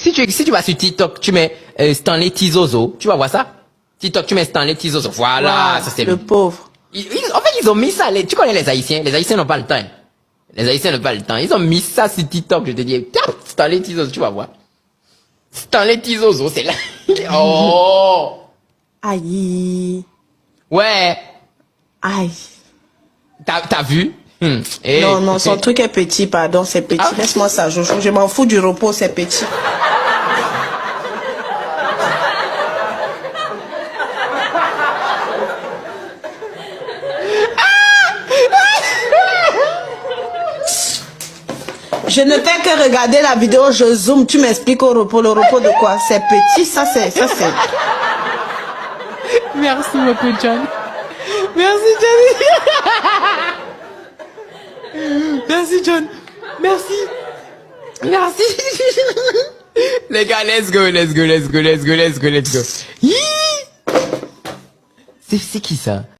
si tu vas sur TikTok, tu mets Stanley Tizozo, tu vas voir ça. TikTok, tu mets Stanley Tizozo. Voilà, ça c'est le pauvre. En fait, ils ont mis ça. Tu connais les Haïtiens? Les Haïtiens n'ont pas le temps. Les Haïtiens n'ont pas le temps. Ils ont mis ça sur TikTok. Je te dis, tape Stanley Tizozo, tu vas voir. Stanley Tizozo, c'est là. Oh! Aïe. Ouais. Aïe. T'as vu? Non, son truc est petit, pardon, c'est petit. Laisse-moi ça, Jojo. Je m'en fous du repos, c'est petit. Je ne fais que regarder la vidéo, je zoome, tu m'expliques au repos. Le repos de quoi? C'est petit, ça c'est. Merci beaucoup, John. Merci, Johnny. Merci, John. Merci. Les gars, let's go. C'est qui ça?